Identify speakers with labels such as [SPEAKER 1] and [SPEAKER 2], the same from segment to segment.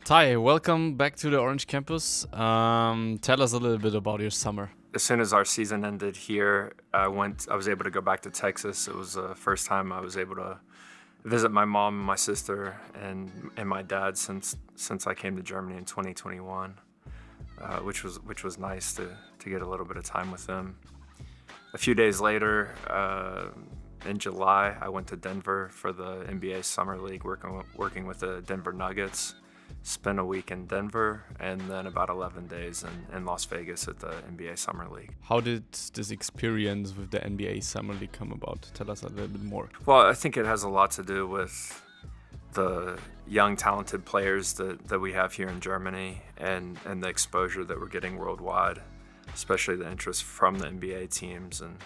[SPEAKER 1] Ty, welcome back to the Orange Campus. Tell us a little bit about your summer.
[SPEAKER 2] As soon as our season ended here, I was able to go back to Texas. It was the first time I was able to visit my mom and my sister and my dad since I came to Germany in 2021, which was nice to get a little bit of time with them. A few days later, in July, I went to Denver for the NBA Summer League, working with the Denver Nuggets. Spent a week in Denver and then about 11 days in Las Vegas at the NBA Summer League.
[SPEAKER 1] How did this experience with the NBA Summer League come about? Tell us a little bit more.
[SPEAKER 2] Well, I think it has a lot to do with the young, talented players that we have here in Germany and the exposure that we're getting worldwide, especially the interest from the NBA teams. And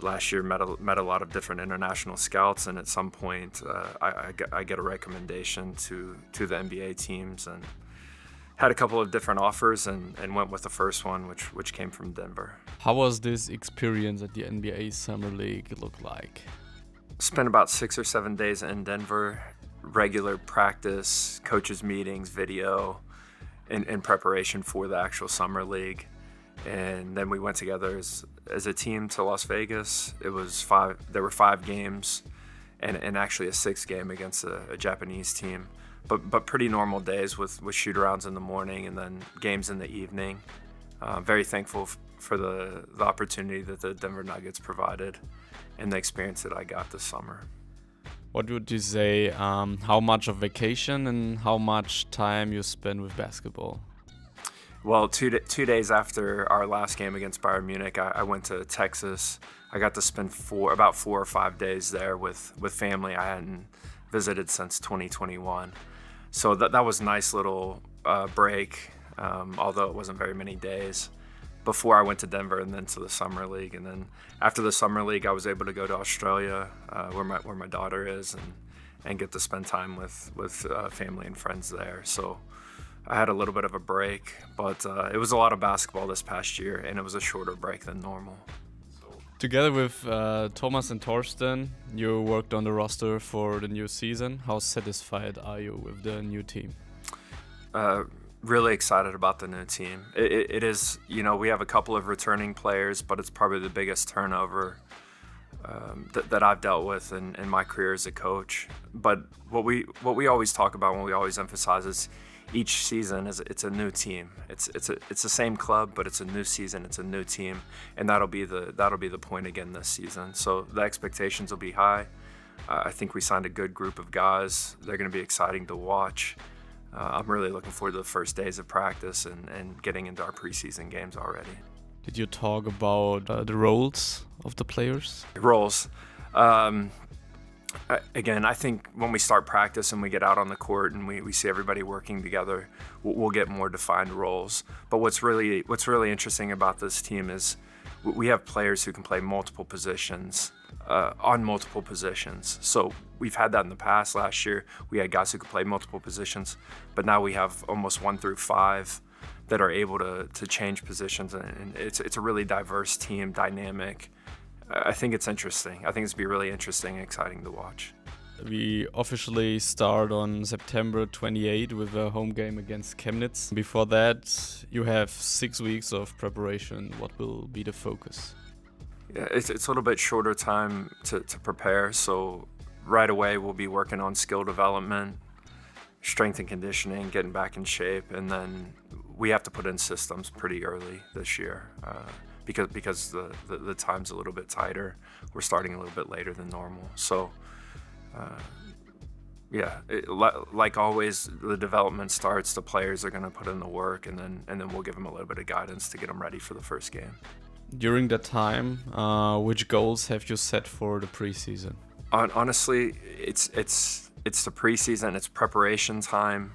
[SPEAKER 2] last year met a lot of different international scouts, and at some point I get a recommendation to the NBA teams and had a couple of different offers and went with the first one, which came from Denver.
[SPEAKER 1] How was this experience at the NBA Summer League look like?
[SPEAKER 2] Spent about 6 or 7 days in Denver, regular practice, coaches meetings, video, in preparation for the actual Summer League. And then we went together as a team to Las Vegas. There were 5 games and actually a 6th game against a Japanese team. But pretty normal days with shoot-arounds in the morning and then games in the evening. Very thankful for the opportunity that the Denver Nuggets provided and the experience that I got this summer.
[SPEAKER 1] What would you say, how much of vacation and how much time you spend with basketball?
[SPEAKER 2] Well, two days after our last game against Bayern Munich, I went to Texas. I got to spend about 4 or 5 days there with family I hadn't visited since 2021. So that was a nice little break, although it wasn't very many days, before I went to Denver and then to the Summer League. And then after the Summer League, I was able to go to Australia, where my daughter is, and get to spend time with family and friends there. So I had a little bit of a break, but it was a lot of basketball this past year, and it was a shorter break than normal.
[SPEAKER 1] Together with Thomas and Torsten, you worked on the roster for the new season. How satisfied are you with the new team?
[SPEAKER 2] Really excited about the new team. It is, we have a couple of returning players, but it's probably the biggest turnover that I've dealt with in my career as a coach. But what we always talk about, what we always emphasize is each season it's a new team. It's the same club, but it's a new season. It's a new team, and that'll be the point again this season. So the expectations will be high. I think we signed a good group of guys. They're going to be exciting to watch. I'm really looking forward to the first days of practice and getting into our preseason games already.
[SPEAKER 1] Did you talk about the roles of the players?
[SPEAKER 2] Roles. Again, I think when we start practice and we get out on the court and we see everybody working together, we'll get more defined roles. But what's really interesting about this team is we have players who can play multiple positions, on multiple positions. So we've had that in the past. Last year, we had guys who could play multiple positions, but now we have almost 1 through 5 that are able to change positions. And it's a really diverse team, dynamic. I think it's interesting. I think it's going to be really interesting and exciting to watch.
[SPEAKER 1] We officially start on September 28 with a home game against Chemnitz. Before that, you have 6 weeks of preparation. What will be the focus?
[SPEAKER 2] Yeah, it's a little bit shorter time to prepare. So right away, we'll be working on skill development, strength and conditioning, getting back in shape, and then we have to put in systems pretty early this year. Because the time's a little bit tighter. We're starting a little bit later than normal. So, like always, the development starts, the players are going to put in the work, and then we'll give them a little bit of guidance to get them ready for the first game.
[SPEAKER 1] During that time, which goals have you set for the preseason?
[SPEAKER 2] Honestly, it's the preseason, it's preparation time.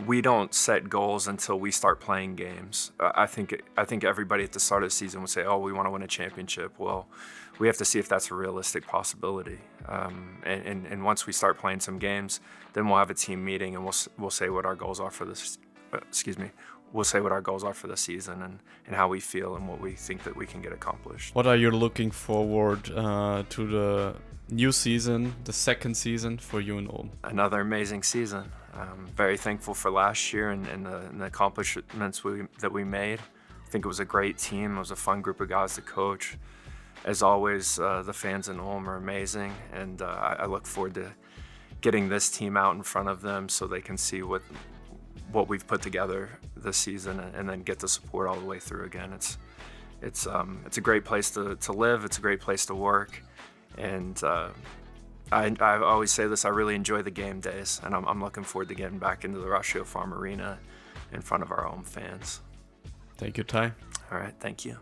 [SPEAKER 2] We don't set goals until we start playing games. I think everybody at the start of the season would say, "Oh, we want to win a championship." Well, we have to see if that's a realistic possibility. And once we start playing some games, then we'll have a team meeting and we'll say what our goals are for this. We'll say what our goals are for the season and how we feel and what we think that we can get accomplished.
[SPEAKER 1] What are you looking forward to the new season, the second season for you and Ulm?
[SPEAKER 2] Another amazing season. Very thankful for last year and the accomplishments that we made. I think it was a great team. It was a fun group of guys to coach. As always, the fans in Ulm are amazing, and I look forward to getting this team out in front of them so they can see what we've put together this season, and then get the support all the way through again. It's a great place to live. It's a great place to work, and I always say this, I really enjoy the game days, and I'm looking forward to getting back into the Ratio Farm Arena in front of our home fans.
[SPEAKER 1] Thank you, Ty.
[SPEAKER 2] All right, thank you.